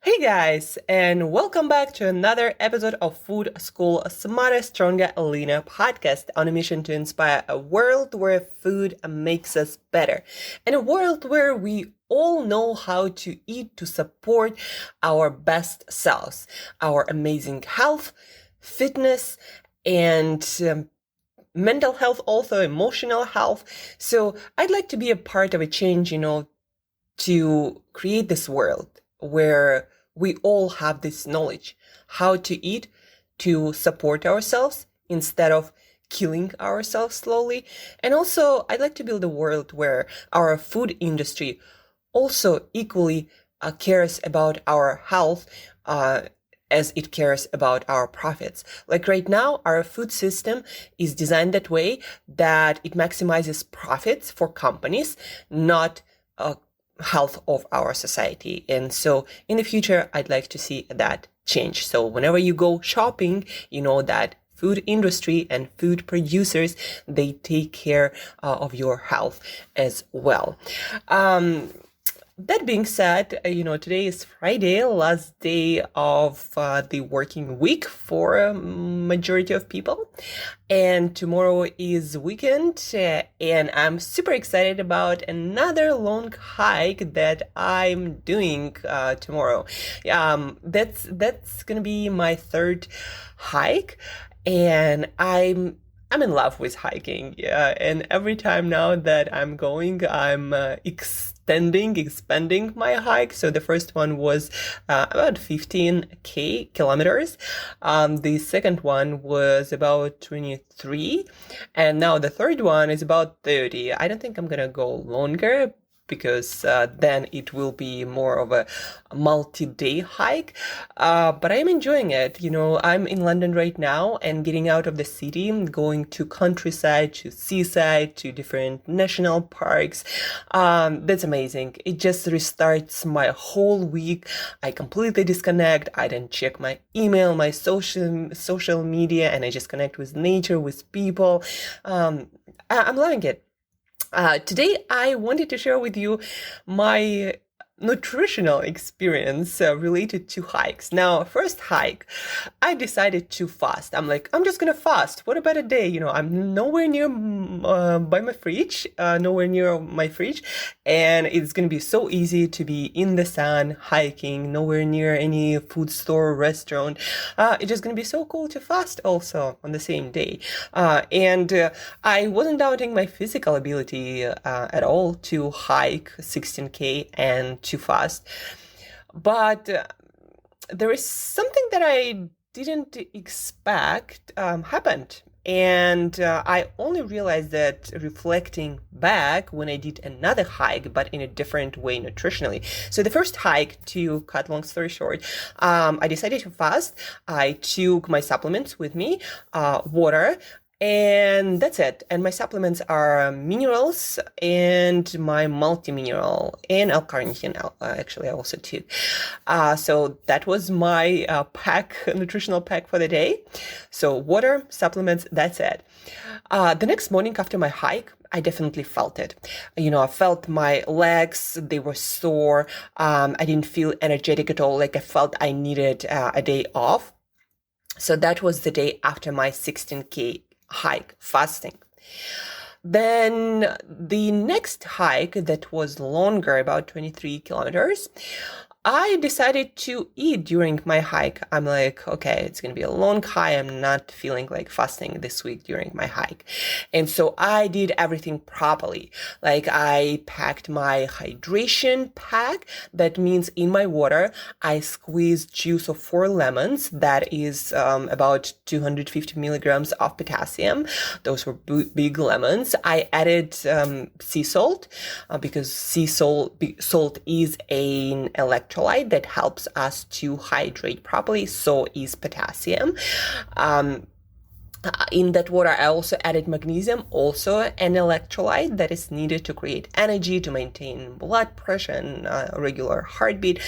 Hey guys, and welcome back to another episode of Food School Smarter, Stronger, Leaner podcast on a mission to inspire a world where food makes us better and a world where we all know how to eat to support our best selves, our amazing health, fitness, and mental health, also emotional health. So I'd like to be a part of a change, to create this world where we all have this knowledge how to eat to support ourselves instead of killing ourselves slowly. And also, I'd like to build a world where our food industry also equally cares about our health as it cares about our profits. Like right now, our food system is designed that way that it maximizes profits for companies, not health of our society. And so in the future, I'd like to see that change. So whenever you go shopping, you know that food industry and food producers, they take care of your health as well. That being said, today is Friday, last day of the working week for a majority of people. And tomorrow is weekend, and I'm super excited about another long hike that I'm doing tomorrow. That's gonna be my third hike, and I'm in love with hiking. Yeah, and every time now that I'm going, I'm expanding my hike. So the first one was about 15K kilometers. The second one was about 23, and now the third one is about 30. I don't think I'm gonna go longer because then it will be more of a multi-day hike. But I'm enjoying it. I'm in London right now and getting out of the city, going to countryside, to seaside, to different national parks. That's amazing. It just restarts my whole week. I completely disconnect. I don't check my email, my social media, and I just connect with nature, with people. I'm loving it. Today, I wanted to share with you my nutritional experience related to hikes. Now, first hike, I decided to fast. I'm like, I'm just gonna fast. What about a day? I'm nowhere near by my fridge, nowhere near my fridge, and it's gonna be so easy to be in the sun hiking, nowhere near any food store or restaurant. It's just gonna be so cool to fast also on the same day. And I wasn't doubting my physical ability at all to hike 16K and too fast. But there is something that I didn't expect happened. And I only realized that reflecting back when I did another hike, but in a different way nutritionally. So the first hike, to cut long story short, I decided to fast. I took my supplements with me, water, and that's it. And my supplements are minerals and my multi-mineral and L-carnitine. Actually, I also took. So that was my nutritional pack for the day. So water, supplements, that's it. The next morning after my hike, I definitely felt it. I felt my legs, they were sore. I didn't feel energetic at all. Like I felt I needed a day off. So that was the day after my 16K hike fasting. Then the next hike that was longer, about 23 kilometers, I decided to eat during my hike. I'm like, okay, it's going to be a long hike. I'm not feeling like fasting this week during my hike. And so I did everything properly. Like I packed my hydration pack. That means in my water, I squeezed juice of 4 lemons. That is about 250 milligrams of potassium. Those were big lemons. I added sea salt because sea salt is an electrolyte that helps us to hydrate properly. So is potassium. In that water, I also added magnesium, also an electrolyte that is needed to create energy, to maintain blood pressure and regular heartbeat.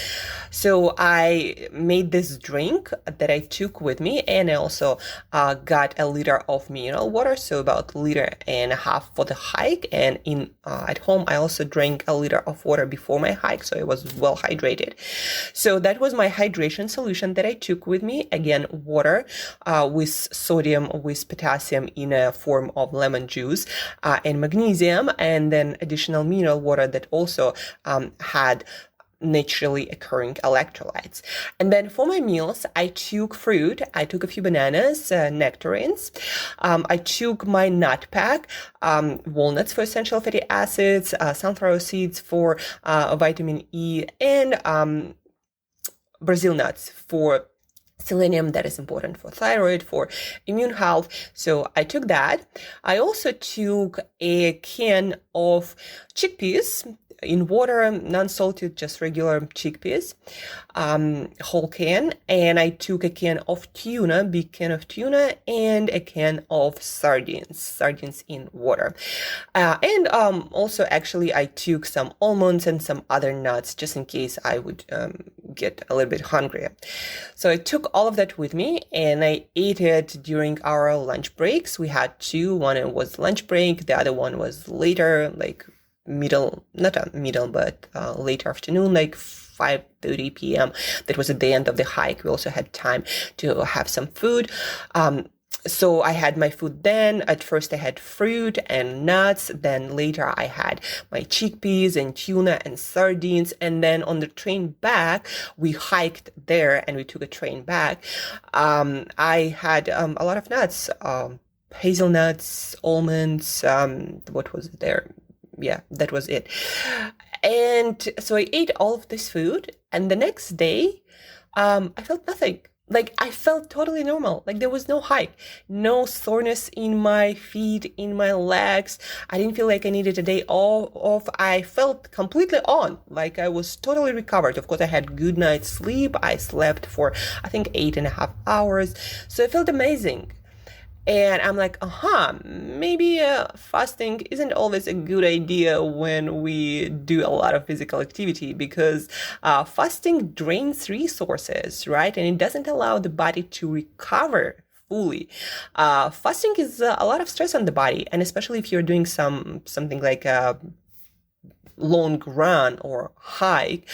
So I made this drink that I took with me, and I also got a liter of mineral water, so about 1.5 liters for the hike. And at home, I also drank a liter of water before my hike, so I was well hydrated. So that was my hydration solution that I took with me. Again, water with sodium, with potassium in a form of lemon juice, and magnesium, and then additional mineral water that also had naturally occurring electrolytes. And then for my meals, I took fruit. I took a few bananas, nectarines. I took my nut pack, walnuts for essential fatty acids, sunflower seeds for vitamin E, and Brazil nuts for selenium that is important for thyroid, for immune health. So I took that. I also took a can of chickpeas in water, non-salted, just regular chickpeas, whole can. And I took a can of tuna, big can of tuna, and a can of sardines in water. And also, actually, I took some almonds and some other nuts just in case I would get a little bit hungrier. So I took all of that with me, and I ate it during our lunch breaks. We had two. One was lunch break. The other one was later, like late afternoon, like 5:30 p.m. That was at the end of the hike. We also had time to have some food. So I had my food then. At first I had fruit and nuts. Then later I had my chickpeas and tuna and sardines. And then on the train back, we hiked there and we took a train back. I had a lot of nuts, hazelnuts, almonds, what was there? Yeah, that was it. And so I ate all of this food, and the next day, I felt nothing. Like, I felt totally normal. Like, there was no hike, no soreness in my feet, in my legs. I didn't feel like I needed a day off. I felt completely on, like I was totally recovered. Of course, I had good night's sleep. I slept for, I think, 8.5 hours. So it felt amazing. And I'm like, maybe fasting isn't always a good idea when we do a lot of physical activity, because fasting drains resources, right? And it doesn't allow the body to recover fully. Fasting is a lot of stress on the body, and especially if you're doing something like a long run or hike,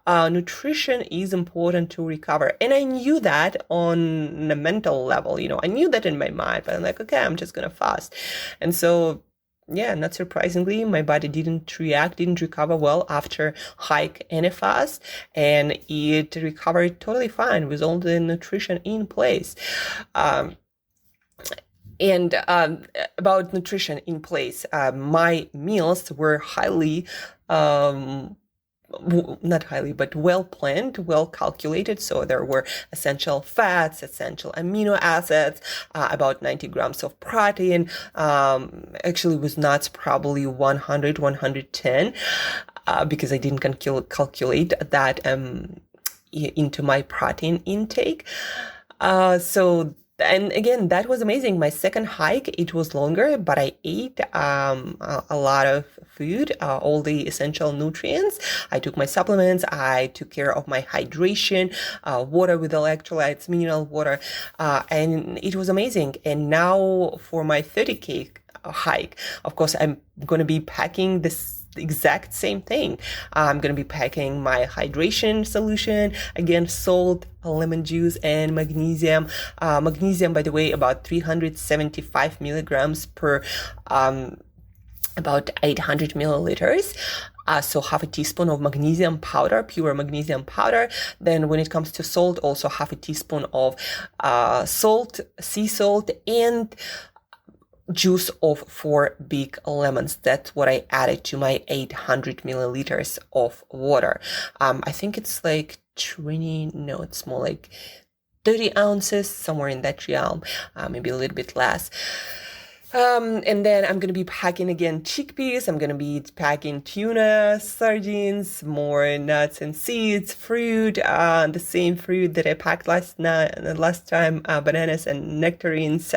nutrition is important to recover. And I knew that on a mental level, I knew that in my mind, but I'm like, okay, I'm just gonna fast. And so, yeah, not surprisingly, my body didn't recover well after hike and a fast, and it recovered totally fine with all the nutrition in place. And about nutrition in place, my meals were highly, not highly, but well planned, well calculated. So there were essential fats, essential amino acids, about 90 grams of protein. Actually, with nuts, probably 100, 110, because I didn't calculate that into my protein intake. And again, that was amazing. My second hike, it was longer, but I ate a lot of food, all the essential nutrients. I took my supplements. I took care of my hydration, water with electrolytes, mineral water, and it was amazing. And now for my 30K hike, of course, I'm going to be packing this exact same thing. I'm going to be packing my hydration solution, again, salt, lemon juice, and magnesium. Magnesium, by the way, about 375 milligrams per about 800 milliliters. So half a teaspoon of magnesium powder, pure magnesium powder. Then when it comes to salt, also half a teaspoon of salt, sea salt, and juice of 4 big lemons. That's what I added to my 800 milliliters of water. I think it's like it's more like 30 ounces, somewhere in that realm, maybe a little bit less. And then I'm going to be packing again chickpeas. I'm going to be packing tuna, sardines, more nuts and seeds, fruit, the same fruit that I packed last time, bananas and nectarines.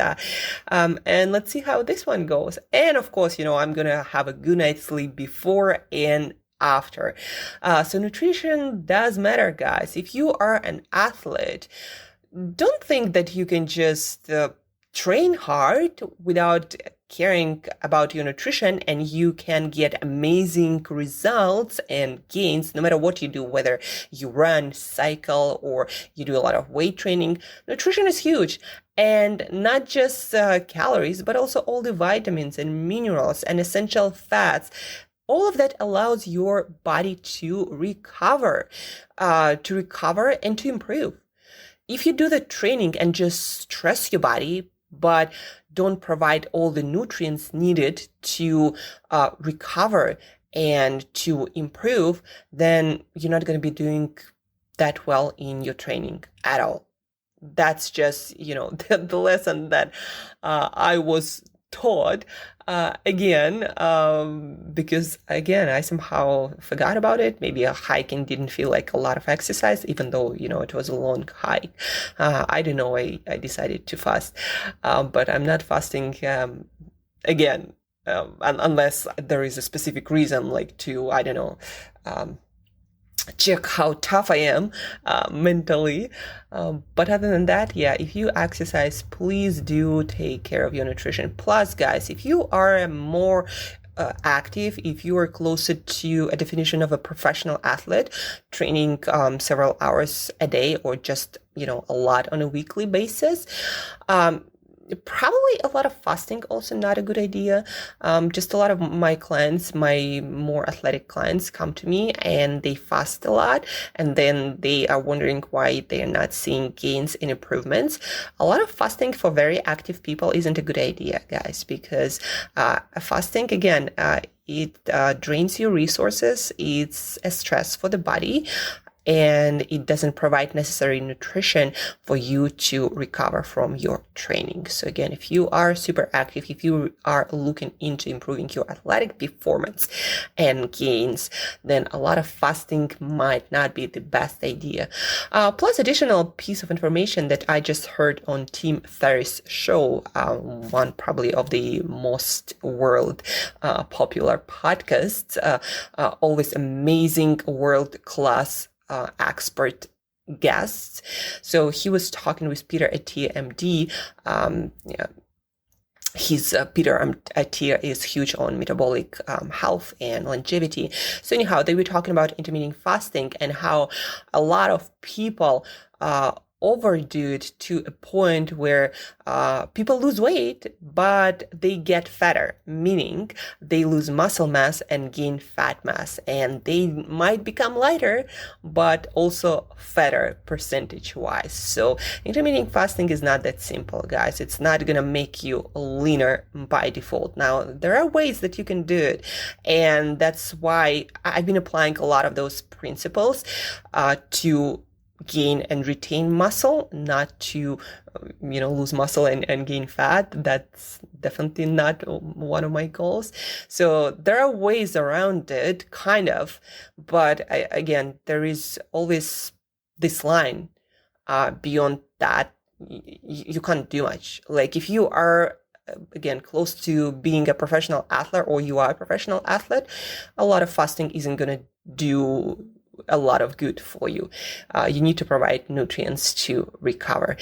And let's see how this one goes. And of course, I'm going to have a good night's sleep before and after. So nutrition does matter, guys. If you are an athlete, don't think that you can just train hard without caring about your nutrition and you can get amazing results and gains no matter what you do, whether you run, cycle, or you do a lot of weight training. Nutrition is huge. And not just calories, but also all the vitamins and minerals and essential fats. All of that allows your body to recover and to improve. If you do the training and just stress your body, but don't provide all the nutrients needed to recover and to improve, then you're not going to be doing that well in your training at all. That's just, the lesson that I was taught because I somehow forgot about it. Maybe a hiking didn't feel like a lot of exercise, even though, it was a long hike. I don't know, I decided to fast, but I'm not fasting, unless there is a specific reason, like to, I don't know, check how tough I am mentally. But other than that, if you exercise, please do take care of your nutrition. Plus, guys, if you are more active, if you are closer to a definition of a professional athlete, training several hours a day or just, a lot on a weekly basis, probably a lot of fasting also not a good idea. Just a lot of my clients, my more athletic clients, come to me and they fast a lot and then they are wondering why they are not seeing gains and improvements. A lot of fasting for very active people isn't a good idea, guys, because fasting, again, it drains your resources. It's a stress for the body, and it doesn't provide necessary nutrition for you to recover from your training. So again, if you are super active, if you are looking into improving your athletic performance and gains, then a lot of fasting might not be the best idea. Plus, additional piece of information that I just heard on Tim Ferriss' show, one probably of the most world popular podcasts, always amazing world-class expert guests. So he was talking with Peter Attia, MD. Peter Attia is huge on metabolic health and longevity. So anyhow, they were talking about intermittent fasting and how a lot of people overdo it to a point where people lose weight, but they get fatter, meaning they lose muscle mass and gain fat mass, and they might become lighter, but also fatter percentage-wise. So intermittent fasting is not that simple, guys. It's not gonna make you leaner by default. Now, there are ways that you can do it, and that's why I've been applying a lot of those principles to gain and retain muscle, not to lose muscle and gain fat. That's definitely not one of my goals. So there are ways around it, kind of, but again, there is always this line. Beyond that, you can't do much. Like if you are again close to being a professional athlete, or you are a professional athlete, a lot of fasting isn't gonna do a lot of good for you. You need to provide nutrients to recover.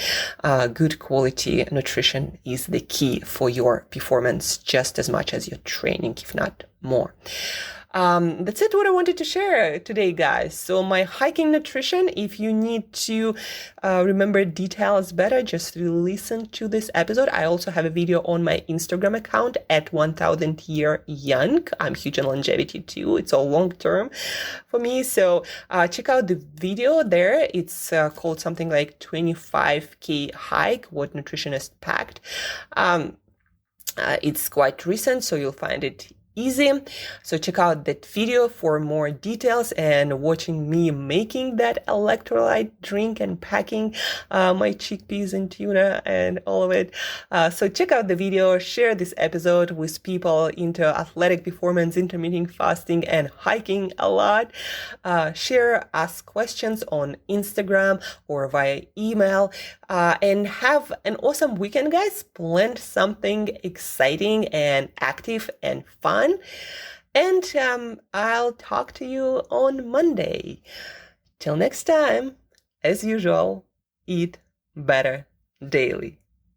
Good quality nutrition is the key for your performance just as much as your training, if not more. That's it, what I wanted to share today, guys. So my hiking nutrition, if you need to remember details better, just listen to this episode. I also have a video on my Instagram account at 1000 year young. I'm huge on longevity too. It's all long term for me. So check out the video there. It's called something like 25K hike, what nutritionist packed. It's quite recent, so you'll find it easy. So check out that video for more details and watching me making that electrolyte drink and packing my chickpeas and tuna and all of it. So check out the video, share this episode with people into athletic performance, intermittent fasting, and hiking a lot. Share, ask questions on Instagram or via email, and have an awesome weekend, guys. Plan something exciting and active and fun. And I'll talk to you on Monday. Till next time, as usual, eat better daily.